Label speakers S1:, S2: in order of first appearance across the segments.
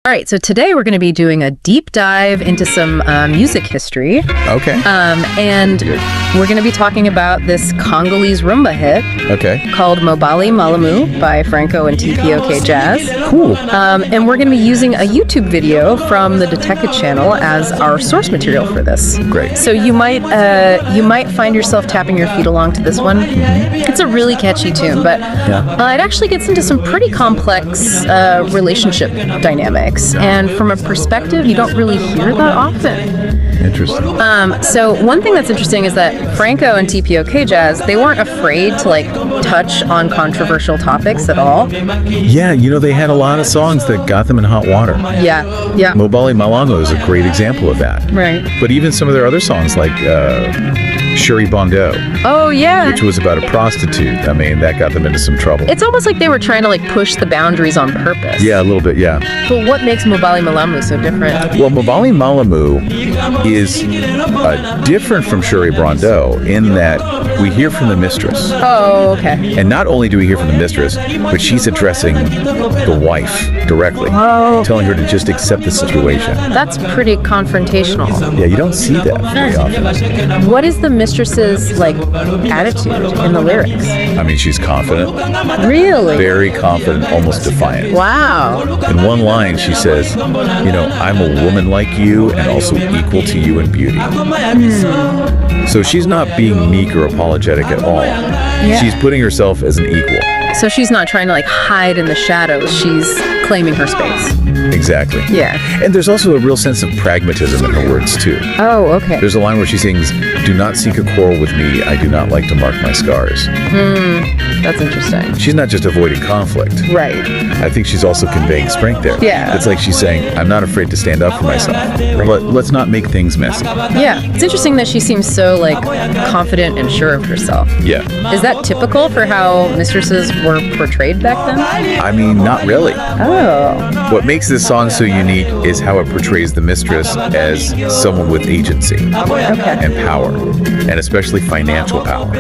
S1: All right, so today we're going to be doing a deep dive into some music history.
S2: Okay.
S1: And we're going to be talking about this Congolese rumba hit.
S2: Okay.
S1: Called Mobali Malamu by Franco and TPOK Jazz.
S2: Cool.
S1: And we're going to be using a YouTube video from the Daateku channel as our source material for this.
S2: Great.
S1: So you might find yourself tapping your feet along to this one. Mm-hmm. It's a really catchy tune, but it actually gets into some pretty complex relationship dynamics. And from a perspective, you don't really hear that often.
S2: Interesting.
S1: So one thing that's interesting is that Franco and TPOK Jazz, they weren't afraid to touch on controversial topics at all.
S2: Yeah, they had a lot of songs that got them in hot water.
S1: Yeah.
S2: Mobali Malamu is a great example of that.
S1: Right.
S2: But even some of their other songs like Shuri Bondo.
S1: Oh, yeah.
S2: Which was about a prostitute. I mean, that got them into some trouble.
S1: It's almost like they were trying to push the boundaries on purpose.
S2: Yeah, a little bit, yeah.
S1: But what makes Mobali Malamu so different?
S2: Well, Mobali Malamu is different from Shuri Bondo in that we hear from the mistress.
S1: Oh, okay.
S2: And not only do we hear from the mistress, but she's addressing the wife directly, telling her to just accept the situation.
S1: That's pretty confrontational.
S2: Yeah, you don't see that very often.
S1: What is the mistress's attitude in the lyrics?
S2: I mean, she's confident.
S1: Really?
S2: Very confident, almost defiant.
S1: Wow.
S2: In one line, she says, I'm a woman like you and also equal to you in beauty. So she's not being meek or apologetic at all. Yeah. She's putting herself as an equal.
S1: So she's not trying to hide in the shadows. She's claiming her space.
S2: Exactly.
S1: Yeah.
S2: And there's also a real sense of pragmatism in her words, too.
S1: Oh, okay.
S2: There's a line where she sings, "Do not seek a quarrel with me. I do not like to mark my scars."
S1: That's interesting.
S2: She's not just avoiding conflict.
S1: Right.
S2: I think she's also conveying strength there.
S1: Yeah.
S2: It's like she's saying, I'm not afraid to stand up for myself. But let's not make things messy.
S1: Yeah. It's interesting that she seems so, confident and sure of herself.
S2: Yeah.
S1: Is that typical for how mistresses were portrayed back then?
S2: I mean, not really.
S1: Oh.
S2: What makes this song so unique is how it portrays the mistress as someone with agency and power, and especially financial power.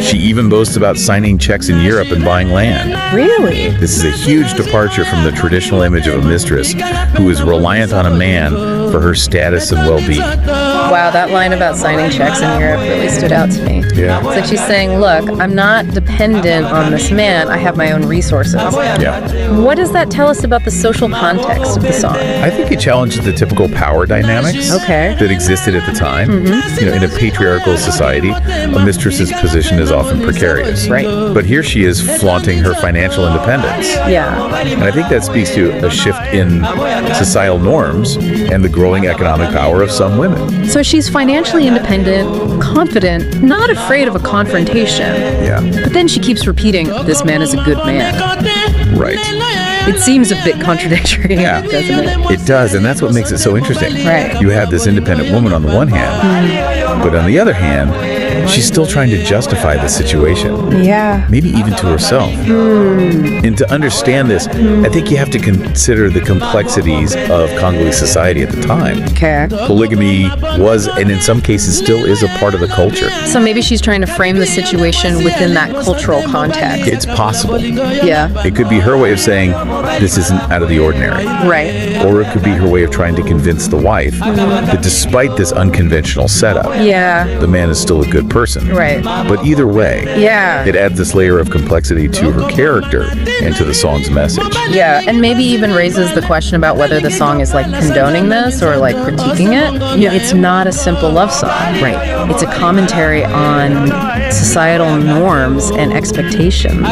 S2: She even boasts about signing checks in Europe and buying land.
S1: Really?
S2: This is a huge departure from the traditional image of a mistress who is reliant on a man for her status and well-being.
S1: Wow, that line about signing checks in Europe really stood out to me.
S2: Yeah.
S1: It's like she's saying, look, I'm not dependent on this man. I have my own resources.
S2: Yeah.
S1: What does that tell us about the social context of the song?
S2: I think it challenges the typical power dynamics that existed at the time. In a patriarchal society, a mistress's position is often precarious.
S1: Right.
S2: But here she is flaunting her financial independence.
S1: Yeah.
S2: And I think that speaks to a shift in societal norms and the growing economic power of some women.
S1: So she's financially independent, confident, not afraid of a confrontation.
S2: Yeah.
S1: But then she keeps repeating, this man is a good man.
S2: Right.
S1: It seems a bit contradictory, doesn't it?
S2: It does, and that's what makes it so interesting.
S1: Right.
S2: You have this independent woman on the one hand, but on the other hand, she's still trying to justify the situation.
S1: Yeah.
S2: Maybe even to herself. And to understand this, I think you have to consider the complexities of Congolese society at the time.
S1: Okay.
S2: Polygamy was, and in some cases still is, a part of the culture.
S1: So maybe she's trying to frame the situation within that cultural context.
S2: It's possible.
S1: Yeah.
S2: It could be her way of saying, this isn't out of the ordinary.
S1: Right.
S2: Or it could be her way of trying to convince the wife that despite this unconventional setup, the man is still a good person.
S1: Right.
S2: But either way, it adds this layer of complexity to her character and to the song's message.
S1: Yeah, and maybe even raises the question about whether the song is condoning this or critiquing it. It's not a simple love song. Right. It's a commentary on societal norms and expectations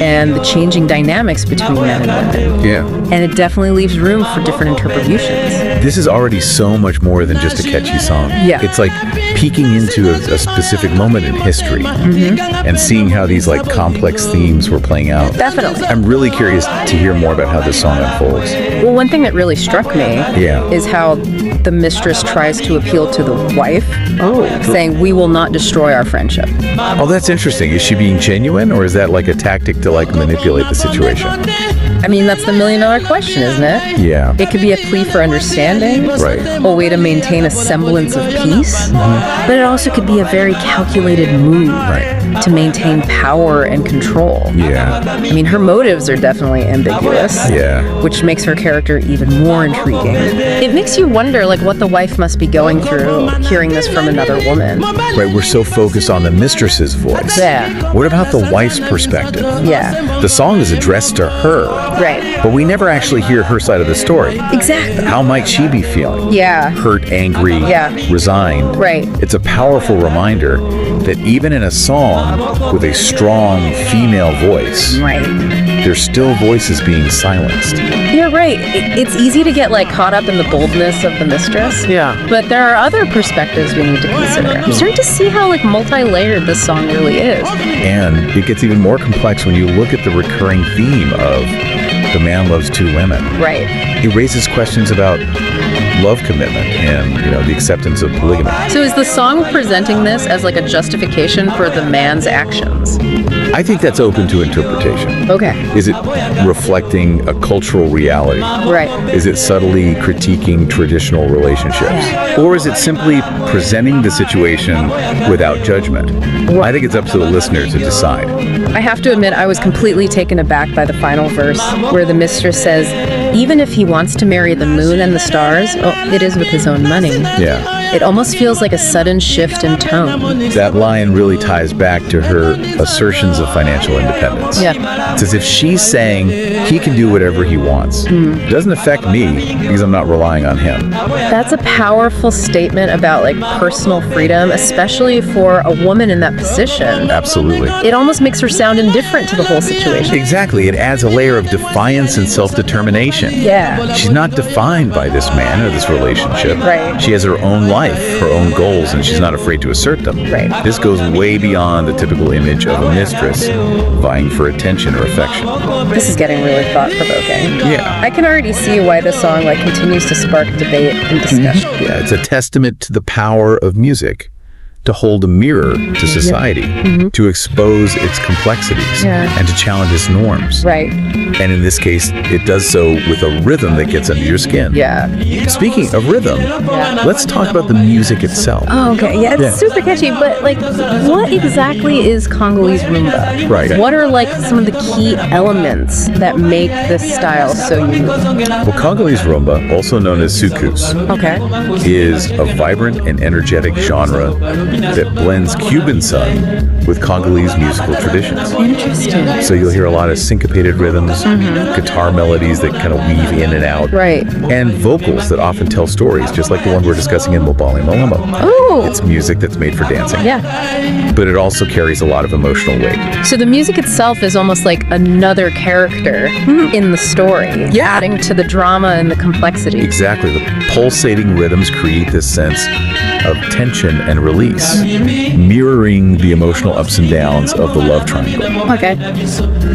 S1: and the changing dynamics between men and women.
S2: Yeah.
S1: And it definitely leaves room for different interpretations.
S2: This is already so much more than just a catchy song.
S1: Yeah.
S2: It's like peeking into a specific moment in history and seeing how these complex themes were playing out.
S1: Definitely.
S2: I'm really curious to hear more about how this song unfolds.
S1: Well, one thing that really struck me is how the mistress tries to appeal to the wife, saying, we will not destroy our friendship.
S2: Oh, that's interesting. Is she being genuine, or is that a tactic to manipulate the situation?
S1: I mean, that's the million-dollar question, isn't it?
S2: Yeah.
S1: It could be a plea for understanding,
S2: Right.
S1: a way to maintain a semblance of peace, but it also could be a very calculated move to maintain power and control.
S2: Yeah.
S1: I mean, her motives are definitely ambiguous, which makes her character even more intriguing. It makes you wonder, like, what the wife must be going through hearing this from another woman.
S2: Right, we're so focused on the mistress's voice.
S1: Yeah.
S2: What about the wife's perspective?
S1: Yeah.
S2: The song is addressed to her.
S1: Right.
S2: But we never actually hear her side of the story.
S1: Exactly.
S2: How might she be feeling?
S1: Yeah.
S2: Hurt, angry, resigned.
S1: Right.
S2: It's a powerful reminder that even in a song with a strong female voice, there's still voices being silenced.
S1: You're right. It's easy to get like caught up in the boldness of the mistress.
S2: Yeah.
S1: But there are other perspectives we need to consider. I'm starting to see how like multi-layered this song really is.
S2: And it gets even more complex when you look at the recurring theme of the man loves two women.
S1: Right.
S2: It raises questions about love commitment and, the acceptance of polygamy.
S1: So is the song presenting this as like a justification for the man's actions?
S2: I think that's open to interpretation.
S1: Okay.
S2: Is it reflecting a cultural reality?
S1: Right.
S2: Is it subtly critiquing traditional relationships? Or is it simply presenting the situation without judgment? I think it's up to the listener to decide.
S1: I have to admit, I was completely taken aback by the final verse, where the mistress says, even if he wants to marry the moon and the stars, it is with his own money.
S2: Yeah.
S1: It almost feels like a sudden shift in tone.
S2: That line really ties back to her assertions of financial independence.
S1: Yeah.
S2: It's as if she's saying he can do whatever he wants. It doesn't affect me because I'm not relying on him.
S1: That's a powerful statement about like personal freedom, especially for a woman in that position.
S2: Absolutely.
S1: It almost makes her sound indifferent to the whole situation.
S2: Exactly. It adds a layer of defiance and self-determination.
S1: Yeah.
S2: She's not defined by this man or this relationship.
S1: Right.
S2: She has her own life, her own goals, and she's not afraid to assert them.
S1: Right.
S2: This goes way beyond the typical image of a mistress vying for attention or affection.
S1: This is getting really thought-provoking.
S2: Yeah.
S1: I can already see why the song like continues to spark debate and discussion.
S2: Yeah, it's a testament to the power of music to hold a mirror to society, to expose its complexities, and to challenge its norms.
S1: Right.
S2: And in this case, it does so with a rhythm that gets under your skin.
S1: Yeah.
S2: Speaking of rhythm, let's talk about the music itself.
S1: Oh, okay. Yeah, it's super catchy, but like, what exactly is Congolese rumba?
S2: Right.
S1: What are like some of the key elements that make this style so unique?
S2: Well, Congolese rumba, also known as soukous, is a vibrant and energetic genre that blends Cuban sun with Congolese musical traditions.
S1: Interesting.
S2: So you'll hear a lot of syncopated rhythms, guitar melodies that kind of weave in and out, and vocals that often tell stories, just like the one we're discussing in Mobali Malamu.
S1: Oh.
S2: It's music that's made for dancing.
S1: Yeah.
S2: But it also carries a lot of emotional weight.
S1: So the music itself is almost like another character in the story, adding to the drama and the complexity.
S2: Exactly. The pulsating rhythms create this sense of tension and release, mirroring the emotional ups and downs of the love triangle.
S1: Okay.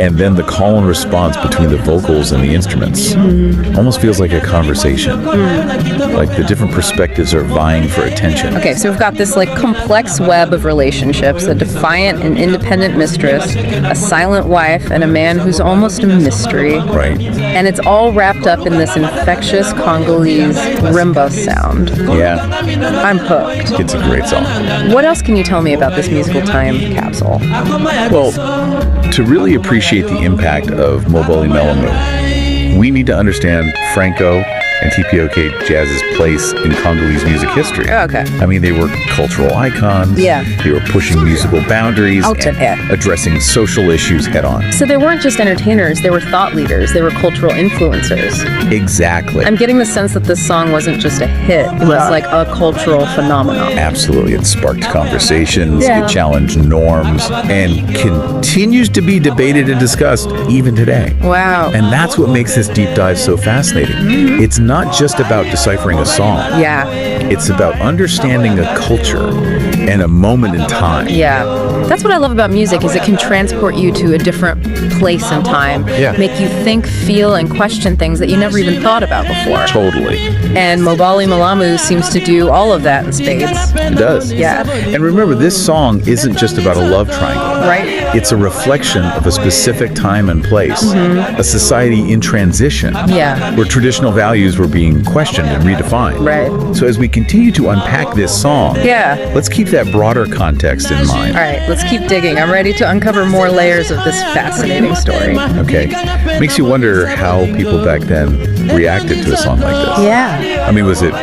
S2: And then the call and response between the vocals and the instruments almost feels like a conversation. Like the different perspectives are vying for attention.
S1: Okay, so we've got this like complex web of relationships, a defiant and independent mistress, a silent wife, and a man who's almost a mystery.
S2: Right.
S1: And it's all wrapped up in this infectious Congolese rimba sound.
S2: Yeah.
S1: I'm hooked.
S2: It's a great song.
S1: What else can you tell me about this musical time capsule?
S2: Well, to really appreciate the impact of Mobali Malamu, we need to understand Franco and TPOK Jazz's place in Congolese music history.
S1: Okay.
S2: I mean, they were cultural icons.
S1: Yeah.
S2: They were pushing musical boundaries and addressing social issues head on.
S1: So they weren't just entertainers, they were thought leaders, they were cultural influencers.
S2: Exactly.
S1: I'm getting the sense that this song wasn't just a hit, it was like a cultural phenomenon.
S2: Absolutely. It sparked conversations, it challenged norms, and continues to be debated and discussed even today.
S1: Wow.
S2: And that's what makes this deep dive so fascinating. It's not just about deciphering a song.
S1: Yeah.
S2: It's about understanding a culture and a moment in time.
S1: Yeah. That's what I love about music, is it can transport you to a different place and time.
S2: Yeah.
S1: Make you think, feel, and question things that you never even thought about before.
S2: Totally.
S1: And Mobali Malamu seems to do all of that in spades.
S2: It does.
S1: Yeah.
S2: And remember, this song isn't just about a love triangle.
S1: Right.
S2: It's a reflection of a specific time and place, a society in transition,
S1: Yeah.
S2: where traditional values were being questioned and redefined.
S1: Right.
S2: So as we continue to unpack this song,
S1: Yeah.
S2: let's keep that broader context in mind.
S1: All right, let's keep digging. I'm ready to uncover more layers of this fascinating story.
S2: Okay. Makes you wonder how people back then reacted to a song like this.
S1: Yeah.
S2: I mean, was it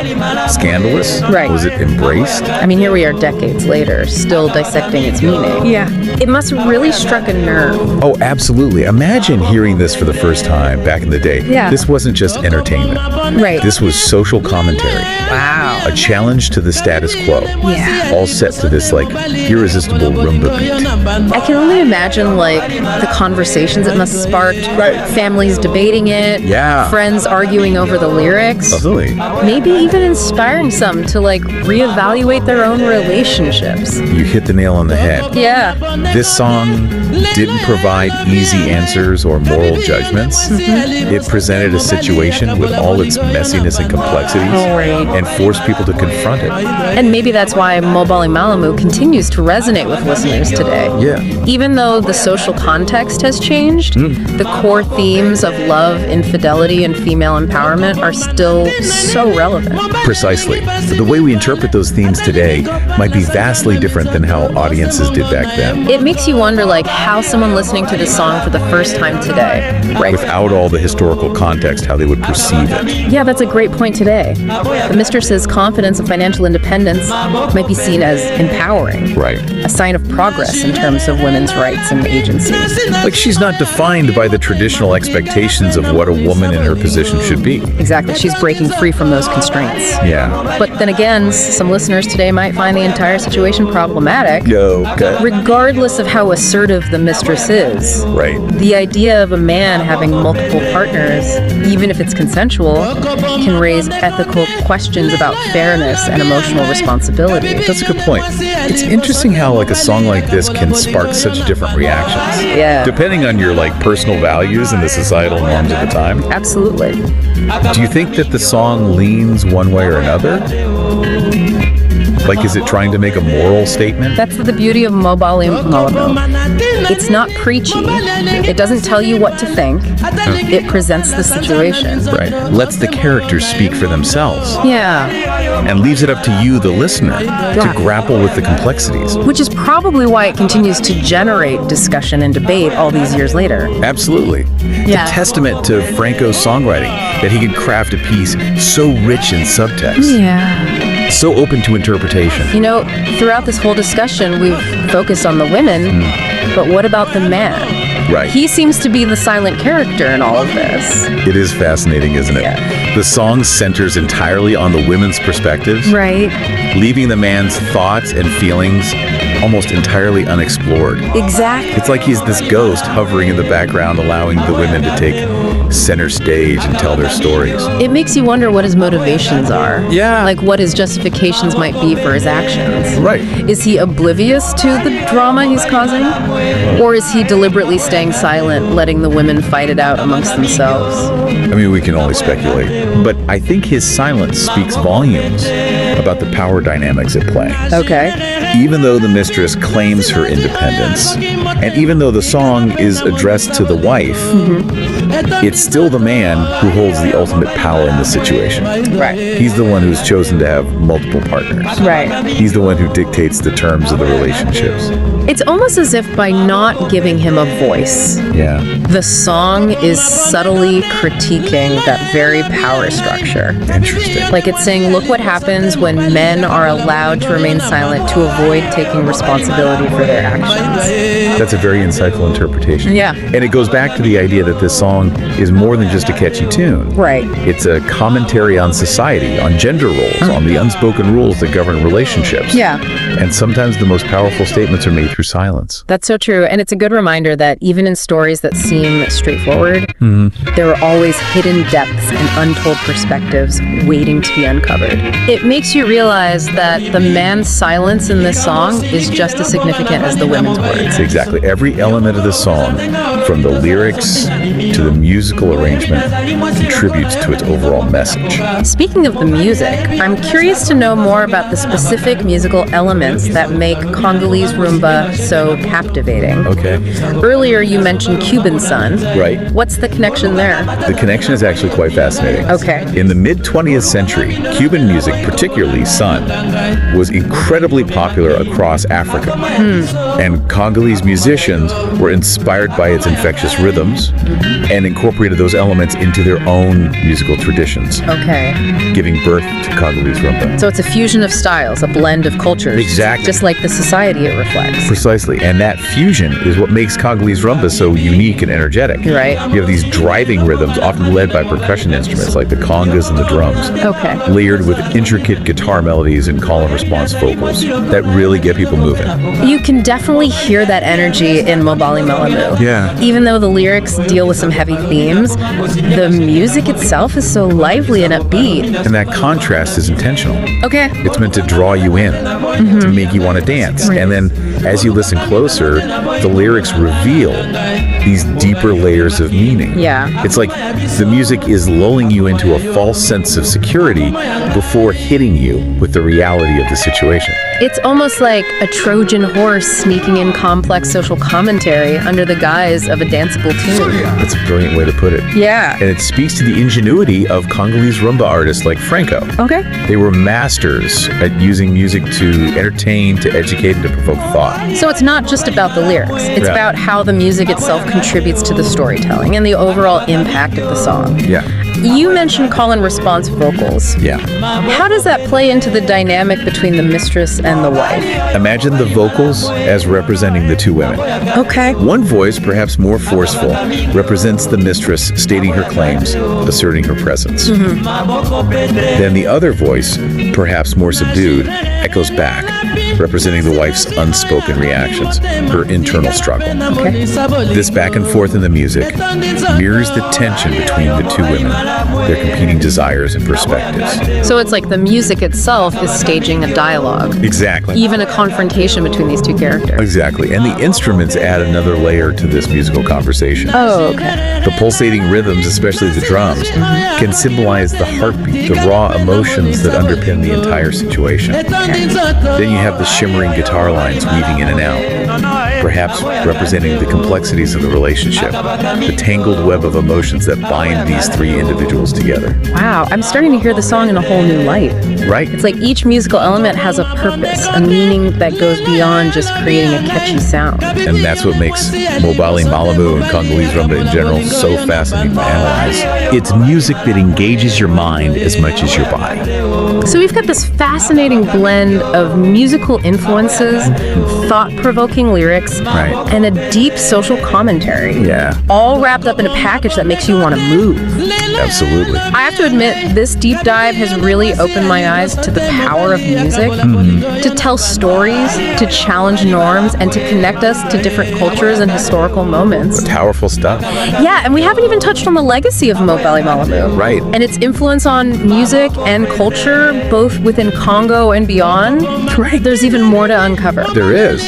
S2: scandalous?
S1: Right.
S2: Was it embraced?
S1: I mean, here we are decades later, still dissecting its meaning. Yeah. It must have really struck a nerve.
S2: Oh, absolutely. Imagine hearing this for the first time back in the day.
S1: Yeah.
S2: This wasn't just entertainment.
S1: Right.
S2: This was social commentary.
S1: Wow.
S2: A challenge to the status quo.
S1: Yeah.
S2: All set to this, like, irresistible rumba beat.
S1: I can only imagine, like, the conversations it must have sparked.
S2: Right.
S1: Families debating it.
S2: Yeah.
S1: Friends arguing over the lyrics.
S2: Absolutely.
S1: Maybe even inspiring some to, like, reevaluate their own relationships.
S2: You hit the nail on the head.
S1: Yeah.
S2: This song didn't provide easy answers or moral judgments. It presented a situation with all its messiness and complexities
S1: Right.
S2: and forced people to confront it.
S1: And maybe that's why Mobali Malamu continues to resonate with listeners today.
S2: Yeah.
S1: Even though the social context has changed, the core themes of love, infidelity, and female empowerment are still so relevant.
S2: Precisely. The way we interpret those themes today might be vastly different than how audiences did back then.
S1: It makes you wonder, like, how someone listening to this song for the first time today, right?
S2: Without all the historical context, how they would perceive it.
S1: Yeah, that's a great point today. The mistress's confidence and financial independence might be seen as empowering.
S2: Right.
S1: A sign of progress in terms of women's rights and agency.
S2: Like, she's not defined by the traditional expectations of what a woman in her position should be.
S1: Exactly. She's breaking free from those constraints.
S2: Yeah.
S1: But then again, some listeners today might find the entire situation problematic.
S2: Okay.
S1: Regardless of how assertive the mistress is.
S2: Right.
S1: The idea of a man having multiple partners, even if it's consensual, can raise ethical questions about fairness and emotional responsibility.
S2: That's a good point. It's interesting how, like, a song like this can spark such different reactions.
S1: Yeah.
S2: Depending on your, like, personal values and the societal norms of the time.
S1: Absolutely.
S2: Do you think that the song leans one way or another? Like, is it trying to make a moral statement?
S1: That's the beauty of Mobali Malamu. It's not preachy. It doesn't tell you what to think. It presents the situation.
S2: Right. Lets the characters speak for themselves.
S1: Yeah.
S2: And leaves it up to you, the listener, to grapple with the complexities.
S1: Which is probably why it continues to generate discussion and debate all these years later.
S2: Absolutely.
S1: Yeah.
S2: It's a testament to Franco's songwriting that he could craft a piece so rich in subtext.
S1: Yeah.
S2: So open to interpretation.
S1: You know, throughout this whole discussion, we've focused on the women, but what about the man?
S2: Right.
S1: He seems to be the silent character in all of this.
S2: It is fascinating, isn't it?
S1: Yeah.
S2: The song centers entirely on the women's perspectives,
S1: Right.
S2: leaving the man's thoughts and feelings almost entirely unexplored.
S1: Exactly.
S2: It's like he's this ghost hovering in the background, allowing the women to take center stage and tell their stories.
S1: It makes you wonder what his motivations are.
S2: Yeah.
S1: Like what his justifications might be for his actions.
S2: Right.
S1: Is he oblivious to the drama he's causing? Or is he deliberately staying silent, letting the women fight it out amongst themselves?
S2: I mean, we can only speculate. But I think his silence speaks volumes about the power dynamics at play.
S1: Okay.
S2: Even though the mistress claims her independence, and even though the song is addressed to the wife, it's still the man who holds the ultimate power in the situation.
S1: Right.
S2: He's the one who's chosen to have multiple partners.
S1: Right.
S2: He's the one who dictates the terms of the relationships.
S1: It's almost as if by not giving him a voice,
S2: Yeah.
S1: the song is subtly critiquing that very power structure.
S2: Interesting.
S1: Like it's saying, look what happens when men are allowed to remain silent to avoid taking responsibility for their actions.
S2: That's a very insightful interpretation.
S1: Yeah.
S2: And it goes back to the idea that this song song is more than just a catchy tune.
S1: Right.
S2: It's a commentary on society, on gender roles, on the unspoken rules that govern relationships.
S1: Yeah.
S2: And sometimes the most powerful statements are made through silence.
S1: That's so true. And it's a good reminder that even in stories that seem straightforward, there are always hidden depths and untold perspectives waiting to be uncovered. It makes you realize that the man's silence in this song is just as significant as the women's words.
S2: Exactly. Every element of the song, from the lyrics to the musical arrangement, contributes to its overall message.
S1: Speaking of the music, I'm curious to know more about the specific musical elements that make Congolese rumba so captivating.
S2: Okay.
S1: Earlier you mentioned Cuban Sun.
S2: Right.
S1: What's the connection there?
S2: The connection is actually quite fascinating.
S1: Okay.
S2: In the mid-20th century, Cuban music, particularly sun, was incredibly popular across Africa. And Congolese musicians were inspired by its infectious rhythms and incorporated those elements into their own musical traditions,
S1: Okay.
S2: giving birth to Congolese rumba.
S1: So it's a fusion of styles, a blend of cultures.
S2: Exactly.
S1: Just like the society it reflects.
S2: Precisely. And that fusion is what makes Congolese rumba so unique and energetic.
S1: Right.
S2: You have these driving rhythms, often led by percussion instruments like the congas and the drums.
S1: Okay.
S2: Layered with intricate guitar melodies and call and response vocals that really get people moving.
S1: You can definitely hear that energy in Mobali Malamu.
S2: Yeah.
S1: Even though the lyrics deal with some heavy themes, the music itself is so lively and upbeat.
S2: And that contrast is intentional.
S1: Okay.
S2: It's meant to draw you in, to make you want to dance.
S1: Right.
S2: And then as you listen closer, the lyrics reveal these deeper layers of meaning.
S1: Yeah.
S2: It's like the music is lulling you into a false sense of security before hitting you with the reality of the situation.
S1: It's almost like a Trojan horse sneaking in complex social commentary under the guise of a danceable tune.
S2: That's a brilliant way to put it.
S1: Yeah.
S2: And it speaks to the ingenuity of Congolese rumba artists like Franco.
S1: Okay.
S2: They were masters at using music to entertain, to educate, and to provoke thought.
S1: So it's not just about the lyrics. It's
S2: Yeah.
S1: about how the music itself contributes to the storytelling and the overall impact of the song.
S2: Yeah.
S1: You mentioned call and response vocals.
S2: Yeah.
S1: How does that play into the dynamic between the mistress and the wife?
S2: Imagine the vocals as representing the two women.
S1: Okay.
S2: One voice, perhaps more forceful, represents the mistress stating her claims, asserting her presence. Then the other voice, perhaps more subdued, echoes back, representing the wife's unspoken reactions, her internal struggle.
S1: Okay.
S2: This back and forth in the music mirrors the tension between the two women, their competing desires and perspectives.
S1: So it's like the music itself is staging a dialogue,
S2: Exactly.
S1: even a confrontation between these two characters.
S2: Exactly. And the instruments add another layer to this musical conversation.
S1: Oh, okay.
S2: The pulsating rhythms, especially the drums, can symbolize the heartbeat, the raw emotions that underpin the entire situation. Then you have the shimmering guitar lines weaving in and out, perhaps representing the complexities of the relationship, the tangled web of emotions that bind these three individuals together.
S1: Wow, I'm starting to hear the song in a whole new light.
S2: Right?
S1: It's like each musical element has a purpose, a meaning that goes beyond just creating a catchy sound.
S2: And that's what makes Mobali Malamu and Congolese rumba in general so fascinating to analyze. It's music that engages your mind as much as your body.
S1: So we've got this fascinating blend of musical influences, thought-provoking lyrics,
S2: Right.
S1: and a deep social commentary.
S2: Yeah,
S1: All wrapped up in a package that makes you want to move.
S2: absolutely.
S1: I have to admit, this deep dive has really opened my eyes to the power of music, to tell stories, to challenge norms, and to connect us to different cultures and historical moments.
S2: Powerful stuff.
S1: Yeah, and we haven't even touched on the legacy of Mobali Malamu.
S2: Right.
S1: And its influence on music and culture, both within Congo and beyond. Right. There's even more to uncover.
S2: There is.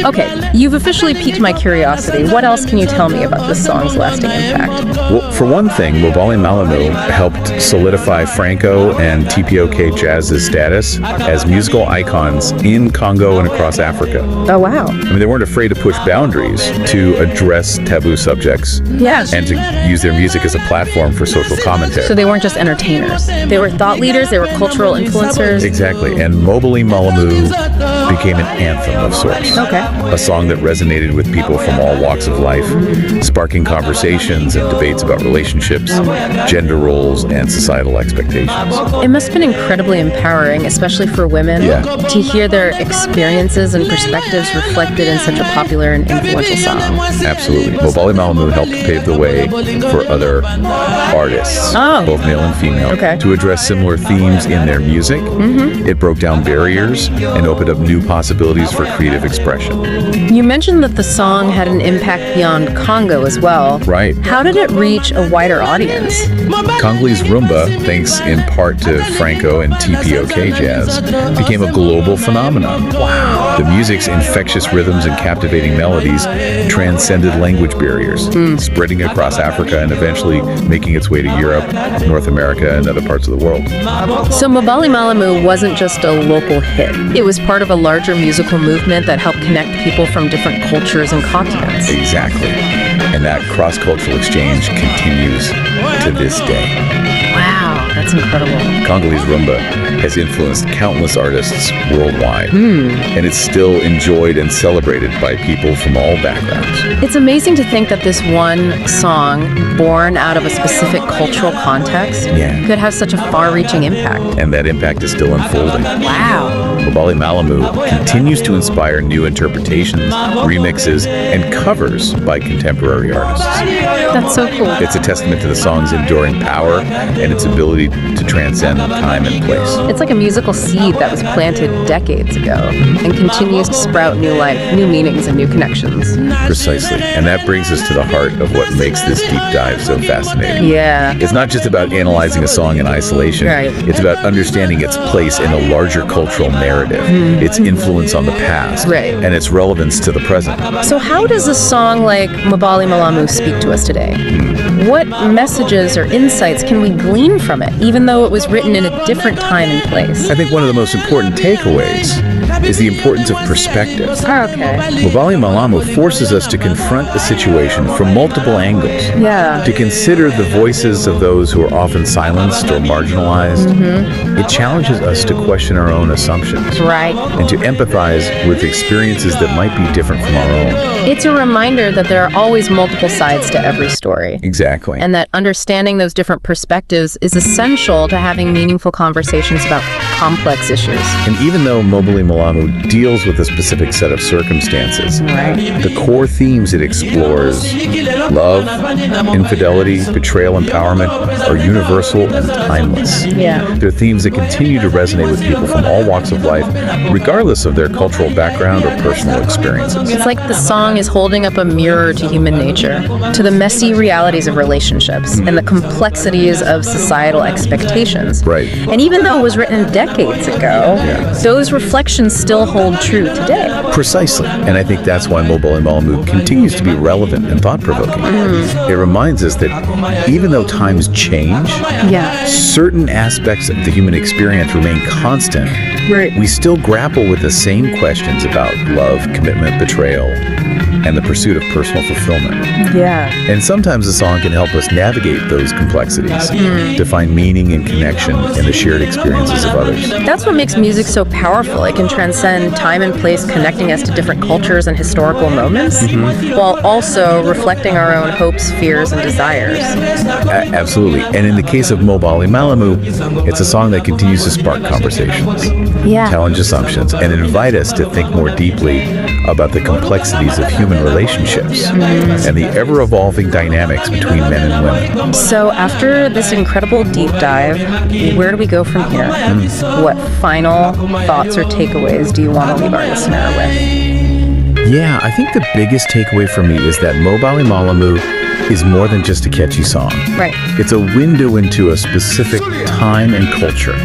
S1: Okay, you've officially piqued my curiosity. What else can you tell me about this song's lasting impact?
S2: Well, for one thing, Mobali Malamu helped solidify Franco and TPOK jazz's status as musical icons in Congo and across Africa.
S1: Oh, wow.
S2: I mean, they weren't afraid to push boundaries to address taboo subjects
S1: Yeah.
S2: and to use their music as a platform for social commentary.
S1: So they weren't just entertainers. They were thought leaders, they were cultural influencers.
S2: Exactly. And Mobali Malamu became an anthem of sorts.
S1: Okay.
S2: A song that resonated with people from all walks of life, sparking conversations and debates about relationships, gender roles, and societal expectations.
S1: It must have been incredibly empowering, especially for women, to hear their experiences and perspectives reflected in such a popular and influential song.
S2: Absolutely. Mobali Malamu helped pave the way for other artists, both male and female, to address similar themes in their music. It broke down barriers and opened up new possibilities for creative expression.
S1: You mentioned that the song had an impact beyond Congo as well.
S2: Right.
S1: How did it reach a wider audience?
S2: Congolese rumba, thanks in part to Franco and TPOK jazz, became a global phenomenon. Wow. The music's infectious rhythms and captivating melodies transcended language barriers, spreading across Africa and eventually making its way to Europe, North America, and other parts of the world.
S1: So Mobali Malamu wasn't just a local hit. It was part of a larger musical movement that helped connect people from different cultures and continents.
S2: Exactly. And that cross-cultural exchange continues to this day.
S1: Wow, that's incredible.
S2: Congolese rumba has influenced countless artists worldwide, and it's still enjoyed and celebrated by people from all backgrounds.
S1: It's amazing to think that this one song, born out of a specific cultural context, could have such a far-reaching impact.
S2: And that impact is still unfolding.
S1: Wow.
S2: Mobali Malamu continues to inspire new interpretations, remixes, and covers by contemporary artists.
S1: That's so cool.
S2: It's a testament to the song's enduring power and its ability to transcend time and place.
S1: It's like a musical seed that was planted decades ago and continues to sprout new life, new meanings, and new connections.
S2: Precisely. And that brings us to the heart of what makes this deep dive so fascinating.
S1: Yeah.
S2: It's not just about analyzing a song in isolation.
S1: Right.
S2: It's about understanding its place in a larger cultural narrative, its influence on the past, and its relevance to the present.
S1: So how does a song like Mobali Malamu speak to us today? What messages or insights can we glean from it, even though it was written in a different time and place?
S2: I think one of the most important takeaways is the importance of perspective.
S1: Okay.
S2: Mobali Malamu forces us to confront a situation from multiple angles.
S1: Yeah.
S2: To consider the voices of those who are often silenced or marginalized. It challenges us to question our own assumptions.
S1: Right.
S2: And to empathize with experiences that might be different from our own.
S1: It's a reminder that there are always multiple sides to every story.
S2: Exactly.
S1: And that understanding those different perspectives is essential to having meaningful conversations about complex issues.
S2: And even though Mobali Malamu deals with a specific set of circumstances, the core themes it explores, love, infidelity, betrayal, empowerment, are universal and timeless. They're themes that continue to resonate with people from all walks of life, regardless of their cultural background or personal experiences.
S1: It's like the song is holding up a mirror to human nature, to the messy realities of relationships and the complexities of societal expectations.
S2: Right.
S1: And even though it was written decades ago, those reflections still hold true today.
S2: Precisely. And I think that's why Mobali Malamu continues to be relevant and thought-provoking. It reminds us that even though times change, certain aspects of the human experience remain constant. We still grapple with the same questions about love, commitment, betrayal, and the pursuit of personal fulfillment. And sometimes a song can help us navigate those complexities, to find meaning and connection in the shared experiences of others.
S1: That's what makes music so powerful. It can transcend time and place, connecting us to different cultures and historical moments, while also reflecting our own hopes, fears, and desires.
S2: Absolutely. And in the case of Mobali Malamu, it's a song that continues to spark conversations, challenge assumptions, and invite us to think more deeply about the complexities of human relationships and the ever-evolving dynamics between men and women.
S1: So after this incredible deep dive, where do we go from here? What final thoughts or takeaways do you want to leave our listener with?
S2: Yeah, I think the biggest takeaway for me is that Mobali Malamu is more than just a catchy song.
S1: Right.
S2: It's a window into a specific time and culture.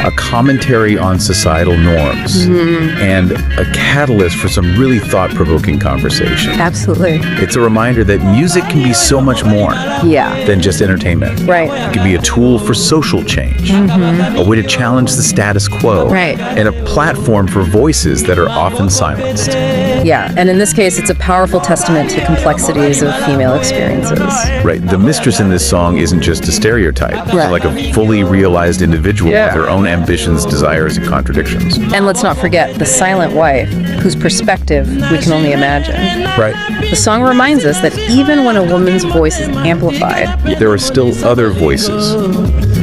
S2: a commentary on societal norms, and a catalyst for some really thought-provoking conversation.
S1: Absolutely.
S2: It's a reminder that music can be so much more than just entertainment.
S1: Right.
S2: It can be a tool for social change, a way to challenge the status quo, and a platform for voices that are often silenced.
S1: Yeah, and in this case, it's a powerful testament to complexities of female experiences.
S2: Right. The mistress in this song isn't just a stereotype. She's like a fully realized individual with her own ambitions, desires, and contradictions.
S1: And let's not forget the silent wife, whose perspective we can only imagine.
S2: Right.
S1: The song reminds us that even when a woman's voice is amplified,
S2: there are still other voices,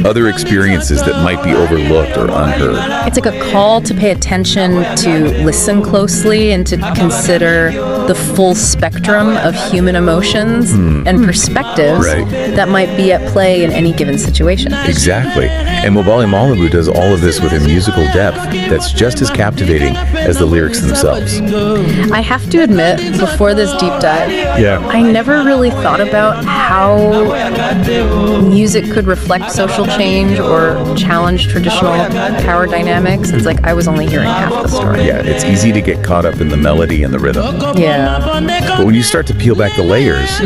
S2: other experiences that might be overlooked or unheard.
S1: It's like a call to pay attention, to listen closely, and to consider the full spectrum of human emotions and perspectives that might be at play in any given situation.
S2: Exactly. And Mobali Malamu does all of this with a musical depth that's just as captivating as the lyrics themselves.
S1: I have to admit, before this deep dive, I never really thought about how music could reflect social change or challenge traditional power dynamics. It's like I was only hearing half the story.
S2: Yeah, it's easy to get caught up in the melody and the rhythm.
S1: Yeah.
S2: But when you start to peel back the layers,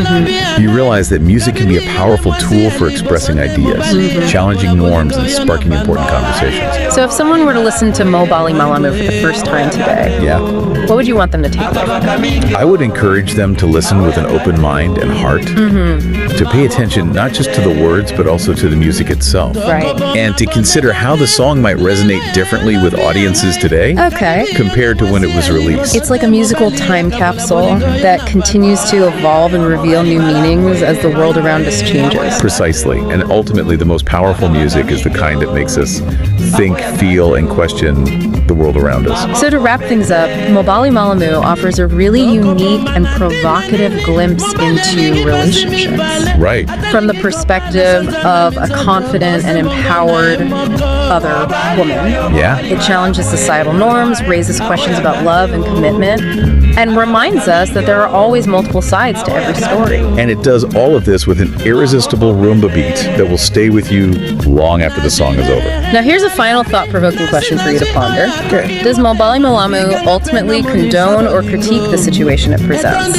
S2: you realize that music can be a powerful tool for expressing ideas, challenging norms, and sparking important conversations.
S1: So if someone were to listen to Mobali Malamu for the first time today, what would you want them to take away from it?
S2: I would encourage them to listen with an open mind and heart, to pay attention not just to the words, but also to the music itself.
S1: Right.
S2: And to consider how the song might resonate differently with audiences today compared to when it was released.
S1: It's like a musical time capsule that continues to evolve and reveal new meanings as the world around us changes.
S2: Precisely. And ultimately, the most powerful music is the kind that makes us think, feel, and question the world around us.
S1: So to wrap things up, Mobali Malamu offers a really unique and provocative glimpse into relationships.
S2: Right.
S1: From the perspective of a confident and empowered other woman.
S2: Yeah.
S1: It challenges societal norms, raises questions about love and commitment, and reminds us that there are always multiple sides to every story.
S2: And it does all of this with an irresistible rumba beat that will stay with you long after the song is over.
S1: Now here's a final thought-provoking question for you to ponder.
S2: Okay.
S1: Does Mobali Malamu ultimately condone or critique the situation it presents?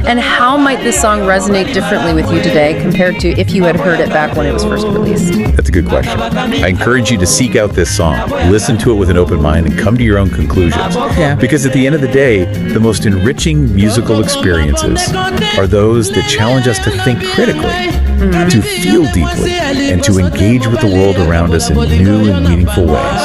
S1: And how might this song resonate differently with you today compared to if you had heard it back when it was first released?
S2: That's a good question. I encourage you to seek out this song, listen to it with an open mind, and come to your own conclusions.
S1: Yeah.
S2: Because at the end of the day, the most enriching musical experiences are those that challenge us to think critically, to feel deeply, and to engage with the world around us in new and meaningful ways.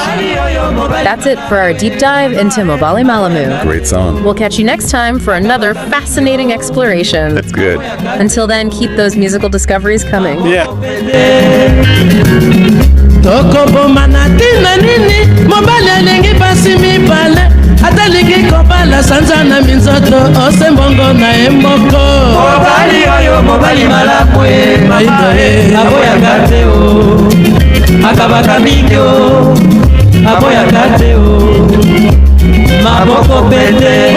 S1: That's it for our deep dive into Mobali Malamu.
S2: Great song.
S1: We'll catch you next time for another fascinating exploration.
S2: That's good.
S1: Until then, keep those musical discoveries coming.
S2: Yeah.
S3: Tokobomana tina nini mobali alingi pasi mibale atalingi kopala sanza na minzoto osembongo na emboko mobali oyo mobali malamu maindo aboya kateo akabaka bigyo aboya kateo maboko pete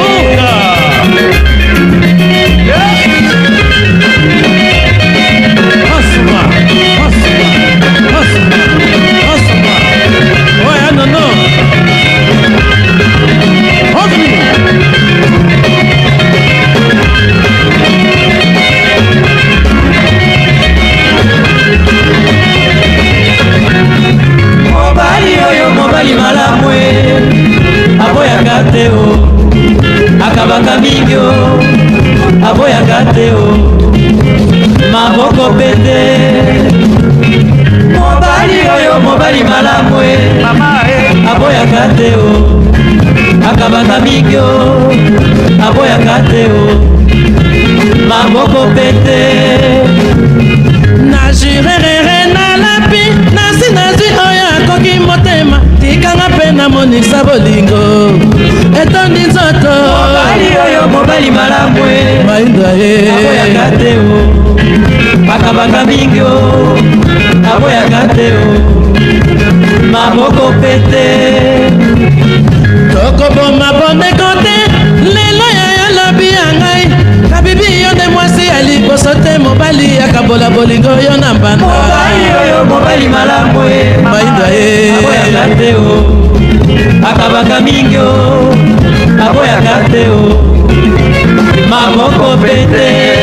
S3: Mobali malamu aboya kateo akabaka bigyo aboya kateo maboko pete mobali oyo mobali malamu aboya kateo akabaka bigyo aboya kateo maboko pete na jirerere na lapi nazi oyo akoki motema tikanga pena monisa bolingo etondi nzoto mobali oyo mobali malamu mainda aboya kateo bakabaka bingyo aboya kateo maboko pete tokoboma bondeko te lelo ya lobi ya ngai kabibi yo nde mwasi ya liboso te mobali akabola bolingo yo na mbanda mobali oyo Mobali Malamu Mainda Aboya Kateo Akabaka Mingyo Aboya Kateo Maboko Pete